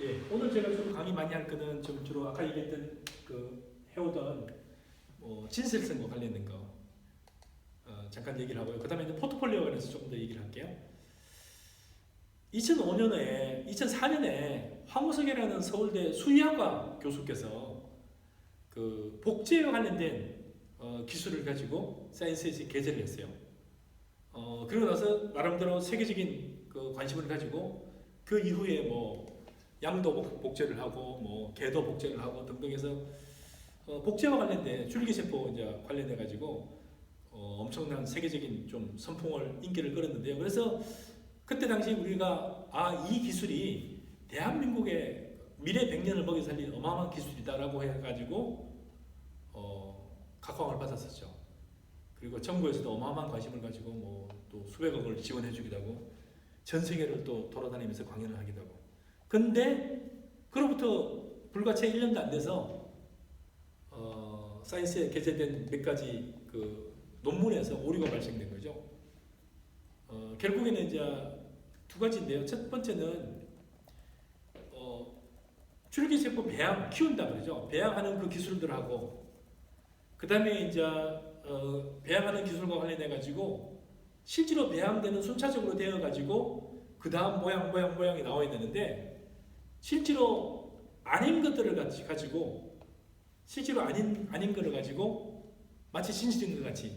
예, 오늘 제가 좀 강의 많이 할 거는 좀 주로 아까 얘기했던 해오던 진실성과 관련된 거 잠깐 얘기를 하고요. 그 다음에 이제 포트폴리오에 관해서 조금 더 얘기를 할게요. 2004년에 황우석이라는 서울대 수의학과 교수께서 그 복제와 관련된 기술을 가지고 사이언스에 게재를 했어요. 그러고 나서 나름대로 세계적인 그 관심을 가지고 그 이후에 양도 복제를 하고 개도 복제를 하고 등등해서 복제와 관련된 줄기세포 이제 관련해 가지고 엄청난 세계적인 좀 선풍을 인기를 끌었는데요. 그래서 그때 당시 우리가 이 기술이 대한민국의 미래 100년을 먹여 살릴 어마어마한 기술이다라고 해가지고 각광을 받았었죠. 그리고 정부에서도 어마어마한 관심을 가지고 또 수백억을 지원해주기도 하고 전 세계를 또 돌아다니면서 강연을 하기도 하고. 근데 그로부터 불과 채 1년도 안 돼서 사이언스에 게재된 몇 가지 그 논문에서 오류가 발생된 거죠. 결국에는 이제 두 가지인데요. 첫 번째는 줄기세포 배양 키운다 그러죠. 배양하는 그 기술들하고 그 다음에 이제 배양하는 기술과 관련해 가지고 실제로 배양되는 순차적으로 되어 가지고 그 다음 모양이 나와야 되는데 실제로 아닌 것들을 가지고 실제로 아닌 것을 가지고 마치 진실인 것 같이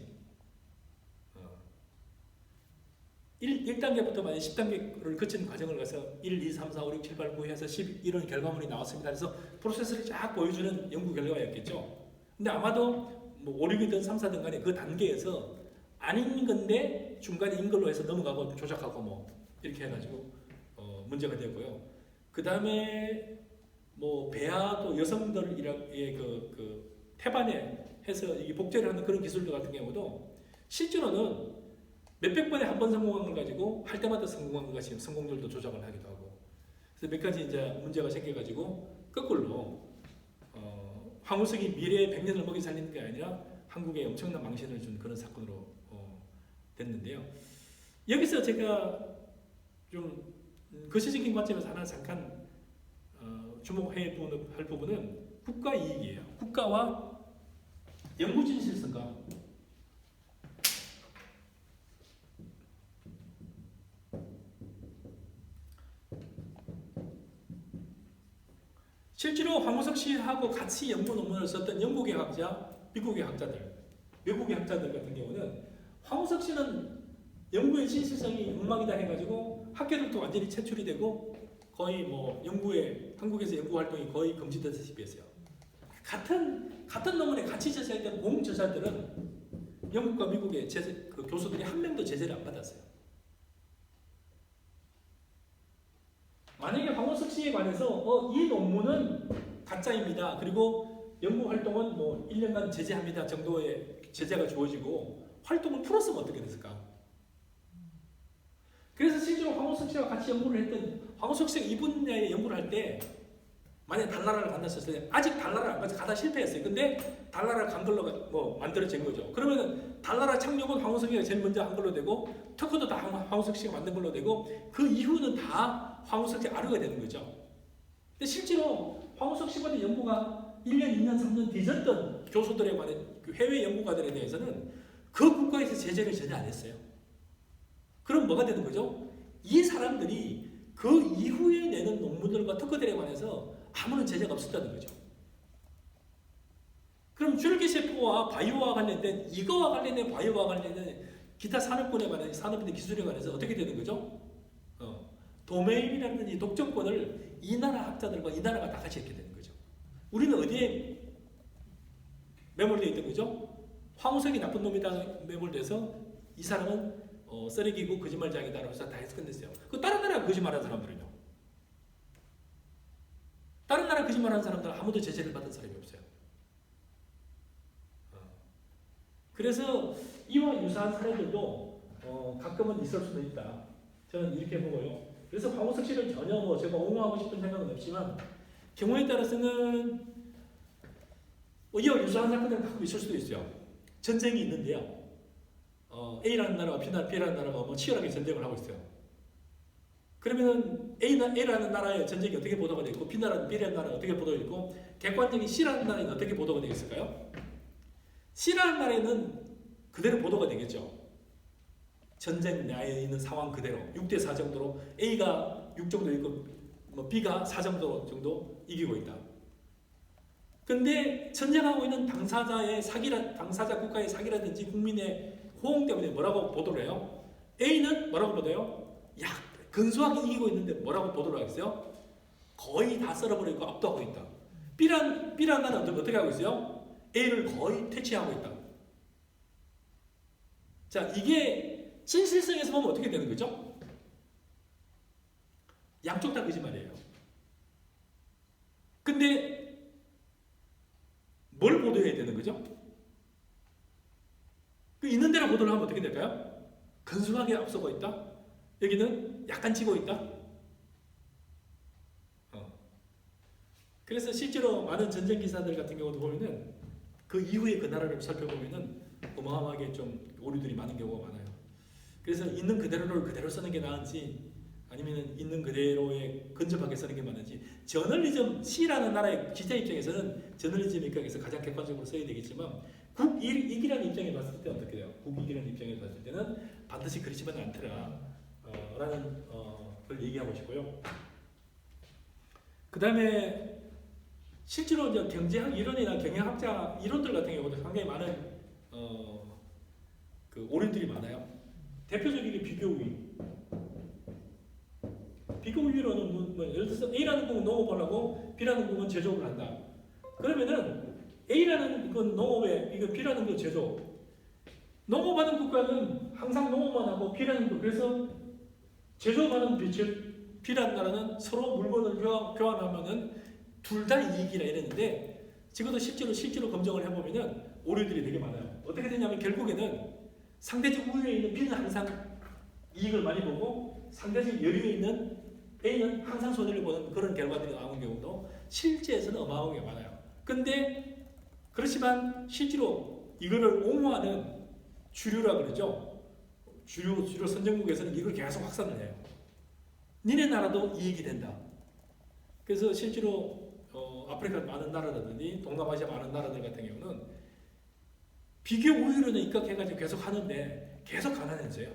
1단계부터 만약 10단계를 거친 과정을 가서 1, 2, 3, 4, 5, 6, 7, 8, 9 해서 10 이런 결과물이 나왔습니다. 그래서 프로세스를 쫙 보여주는 연구 결과였겠죠. 근데 아마도 5, 6이든 3, 4든 간에 그 단계에서 아닌 건데 중간에 인 걸로 해서 넘어가고 조작하고 이렇게 해가지고 문제가 되고요. 그 다음에 배아도 여성들의 그 태반에 해서 이게 복제를 하는 그런 기술들 같은 경우도 실제로는 몇백 번에 한 번 성공한 걸 가지고 할 때마다 성공한 것 같이 성공률도 조작을 하기도 하고. 그래서 몇 가지 이제 문제가 생겨가지고 거꾸로 황우석이 미래의 100년을 먹이 살리는 게 아니라 한국에 엄청난 망신을 준 그런 사건으로 됐는데요. 여기서 제가 좀 거시적인 관점에서 하나 잠깐 주목할 부분은 국가 이익이에요. 국가와 연구 진실성과 실제로 황우석 씨하고 같이 연구 논문을 썼던 영국의 학자, 미국의 학자들, 외국의 학자들 같은 경우는 황우석 씨는 연구의 진실성이 엉망이다 해가지고 학계들도 완전히 채출이 되고 거의 한국에서 연구 활동이 거의 금지되다시피 했어요. 같은 논문에 같이 제시했던 공저자들은 영국과 미국의 그 교수들이 한 명도 제재를 안 받았어요. 만약에 황우석 씨에 관해서 이 논문은 가짜입니다. 그리고 연구 활동은 1년간 제재합니다 정도의 제재가 주어지고 활동을 풀었으면 어떻게 됐을까? 그래서 실제로 황우석 씨와 같이 연구를 했던 황우석 씨가 이 분야에 연구를 할 때 만약에 달나라를 간다셨어요. 아직 달나라를 안 가서 가다 실패했어요. 근데 달나라를 간 걸로 만들어진 거죠. 그러면 달나라 착륙은 황우석이가 제일 먼저 한 걸로 되고 특허도 다 황우석 씨가 만든 걸로 되고 그 이후는 다 황우석 씨 아류가 되는 거죠. 근데 실제로 황우석 씨보다 연구가 1년, 2년, 3년 뒤졌던 교수들에 관한 그 해외 연구가들에 대해서는 그 국가에서 제재를 전혀 안 했어요. 그럼 뭐가 되는 거죠? 이 사람들이 그 이후에 내는 논문들과 특허들에 관해서 아무런 제재가 없었다는 거죠. 그럼 줄기세포와 바이오와 관련된 이거와 관련된 바이오와 관련된 기타 산업군에 관한 산업의 기술에 관해서 어떻게 되는 거죠? 도메인이라는 이 독점권을 이 나라 학자들과 이 나라가 다 같이 이렇게 되는 거죠. 우리는 어디에 매몰되어 있던 거죠? 황우석이 나쁜 놈이다 매몰돼서 이 사람은 쓰레기고 거짓말장이다 라고 다 해서 끝냈어요. 그 다른 나라가 거짓말하는 사람들은요. 다른 나라 거짓말하는 사람들은 아무도 제재를 받은 사람이 없어요. 그래서 이와 유사한 사례들도 가끔은 있을 수도 있다. 저는 이렇게 보고요. 그래서 황우석 씨를 전혀 제가 옹호하고 싶은 생각은 없지만 경우에 따라서는 이와 유사한 사건들은 가끔 있을 수도 있어요. 전쟁이 있는데요. A라는 나라와 B라는 나라가 치열하게 전쟁을 하고 있어요. 그러면은 A라는 나라의 전쟁이 어떻게 보도가 되고 B라는 나라는 어떻게 보도가 되고 객관적인 C라는 나라는 어떻게 보도가 되겠을까요? C라는 나라에는 그대로 보도가 되겠죠. 전쟁 내에 있는 상황 그대로 6대4 정도로 A가 6 정도 있고 뭐 B가 4 정도 이기고 있다. 근데 전쟁하고 있는 당사자 국가의 사기라든지 국민의 호응 때문에 뭐라고 보도를 해요? A는 뭐라고 보도해요? 야, 근소하게 이기고 있는데 뭐라고 보도를 하겠어요? 거의 다 썰어버리고 압도하고 있다. B라는 나라는 어떻게 하고 있어요? A를 거의 퇴치하고 있다. 자, 이게 진실성에서 보면 어떻게 되는 거죠? 양쪽 다 거짓말이에요. 근데 뭘 보도해야 되는 거죠? 그 있는 대로 보도를 하면 어떻게 될까요? 근소하게 앞서고 있다. 여기는 약간 지고 있다. 그래서 실제로 많은 전쟁 기사들 같은 경우도 보면은 그 이후에 그 나라를 살펴보면은 어마어마하게 좀 오류들이 많은 경우가 많아요. 그래서 있는 그대로를 그대로 쓰는 게 나은지 아니면 있는 그대로에 근접하게 쓰는 게 맞는지 저널리즘 C라는 나라의 기자 입장에서는 저널리즘 입장에서 가장 객관적으로 써야 되겠지만 국익이라는 입장에 봤을 때 어떻게 돼요? 국익이라는 입장에 봤을 때는 반드시 그렇지만 않더라 라는 걸 얘기하고 싶고요. 그 다음에 실제로 이제 경제학 이론이나 경영학자 이론들 같은 경우도 상당히 많은 그 오류들이 많아요. 대표적인 게 비교우위. 비교우위로는 예를 들어서 A라는 국은 농업을 하고 B라는 국은 제조업을 한다. 그러면은 A라는 건 농업에 이거 B라는 건 제조업. 농업하는 국가는 항상 농업만 하고 B라는 국 그래서 제조업하는 B라는 나라는 서로 물건을 교환하면은 둘 다 이익이라 이랬는데 지금도 실제로 검증을 해보면은 오류들이 되게 많아요. 어떻게 되냐면 결국에는 상대적 우위에 있는 B는 항상 이익을 많이 보고 상대적 여유에 있는 A는 항상 손해를 보는 그런 결과들이 나오는 경우도 실제에서는 어마어마하게 많아요. 근데 그렇지만 실제로 이거를 옹호하는 주류라 그러죠. 주류 선진국에서는 이걸 계속 확산을 해요. 니네 나라도 이익이 된다. 그래서 실제로 아프리카 많은 나라라든지 동남아시아 많은 나라들 같은 경우는 비교 우위로는 입각해가지고 계속 하는데 계속 가난해져요.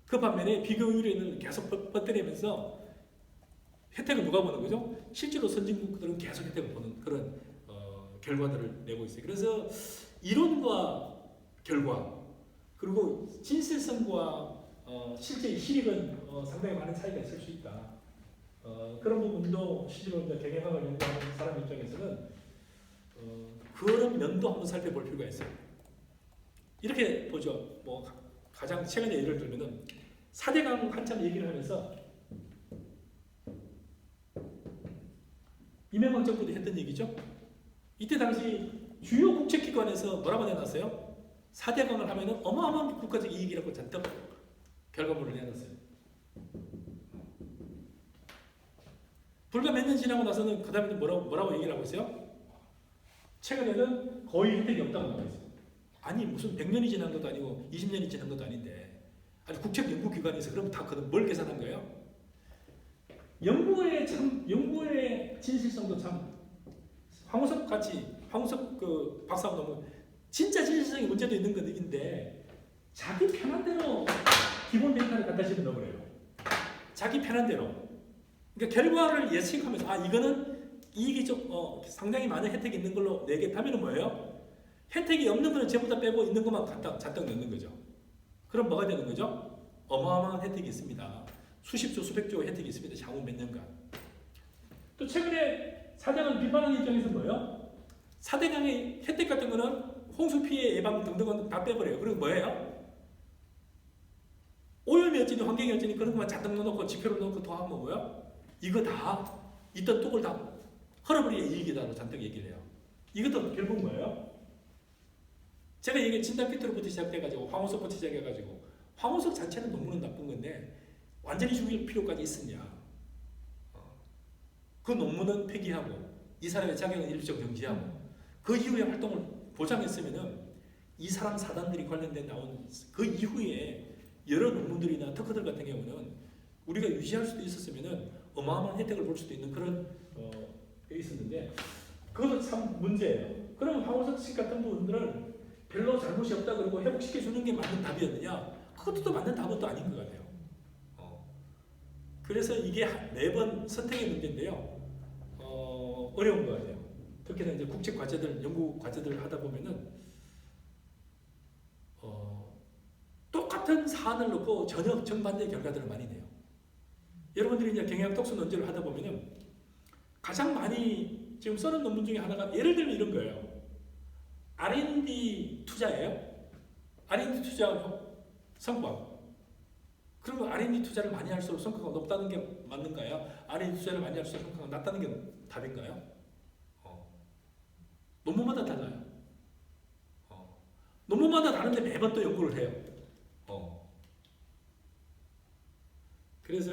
그 반면에 비교 우위로는 계속 퍼뜨리면서 혜택을 누가 보는 거죠? 실제로 선진국들은 계속 혜택을 보는 그런 결과들을 내고 있어요. 그래서 이론과 결과 그리고 진실성과 실제 실익은 상당히 많은 차이가 있을 수 있다. 그런 부분도 실제로 이제 경영학을 연구하는 사람 입장에서는 그런 면도 한번 살펴볼 필요가 있어요. 이렇게 보죠. 뭐 가장 최근에 예를 들면은 4대강 한참 얘기를 하면서 이명박 정부도 했던 얘기죠. 이때 당시 주요 국책기관에서 뭐라고 내놨어요? 4대강을 하면은 어마어마한 국가적 이익이라고 잔뜩 결과물을 내놨어요. 불과 몇 년 지나고 나서는 그 다음에 뭐라고 얘기를 하고 있어요? 최근에는 거의 혜택이 없다고 나와 있어요. 아니 무슨 100년이 지난 것도 아니고 20년이 지난 것도 아닌데 아니 국책연구기관에서 그럼 다 뭘 계산한 거예요? 연구의 진실성도 참 황우석 그 박사하고 너무 진짜 진실성의 문제도 있는 건데 자기 편한 대로 기본 데이터를 갖다 집어넣어버려요. 자기 편한 대로. 그러니까 결과를 예측하면서 이거는 이익이 좀 상당히 많은 혜택이 있는 걸로 내겠다면 뭐예요? 혜택이 없는 거는 전부 다 빼고 있는 것만 잔뜩 넣는 거죠. 그럼 뭐가 되는 거죠? 어마어마한 혜택이 있습니다. 수십조, 수백조 혜택이 있습니다. 향후 몇 년간. 또 최근에 4대강 비판하는 입장에서 뭐예요? 4대강의 혜택 같은 거는 홍수 피해 예방 등등은 다 빼버려요. 그리고 뭐예요? 오염이 어찌니 환경이 어찌니 그런 것만 잔뜩 넣어놓고 지표를 넣고 더 하면 뭐예요? 이거 다 있던 뚝을 다 헐어버리야 이익이다로 잔뜩 얘기를 해요. 이것도 결국 뭐예요? 제가 이게 진단 피트로부터 시작돼가지고 황우석부터 시작해가지고 황우석 자체는 논문은 나쁜 건데 완전히 죽일 필요까지 있었냐? 그 논문은 폐기하고 이 사람의 자격은 일부적 정지하고 그 이후에 활동을 보장했으면은 이 사람 사단들이 관련된 나온 그 이후에 여러 논문들이나 특허들 같은 경우는 우리가 유지할 수도 있었으면은 어마어마한 혜택을 볼 수도 있는 그런 게 있었는데 그것도 참 문제예요. 그러면 황우석 씨 같은 분들은 별로 잘못이 없다 그러고 회복시켜 주는 게 맞는 답이었느냐? 그것도 또 맞는 답은 또 아닌 것 같아요. 그래서 이게 매번 선택의 문제인데요. 어려운 것 같아요. 특히나 이제 국제 과제들, 연구 과제들을 하다 보면은 똑같은 사안을 놓고 전혀 정반대의 결과들을 많이 내요. 여러분들이 이제 경영학 독서 논제를 하다 보면은 가장 많이 지금 써는 논문 중에 하나가 예를 들면 이런 거예요. R&D 투자예요. R&D 투자 성과. 그러면 R&D 투자를 많이 할수록 성과가 높다는 게 맞는가요? R&D 투자를 많이 할수록 성과가 낮다는 게 답인가요? 논문마다 달라요. 논문마다 다른데 매번 또 연구를 해요. 그래서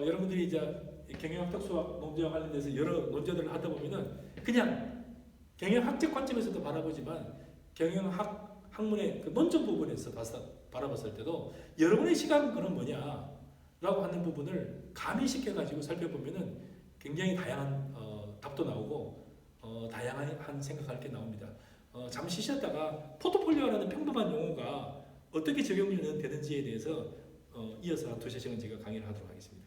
여러분들이 이제 경영학 특수학 논제와 관련돼서 여러 논제들을 하다 보면은 그냥 경영학적 관점에서도 바라보지만 경영학 학문의 그 논점 부분에서 바라봤을 때도 여러분의 시각은 그럼 뭐냐라고 하는 부분을 가미시켜가지고 살펴보면은 굉장히 다양한 답도 나오고 다양한 생각할 게 나옵니다. 잠시 쉬었다가 포트폴리오라는 평범한 용어가 어떻게 적용이 되는지에 대해서 이어서 한 두세 시간 제가 강의를 하도록 하겠습니다.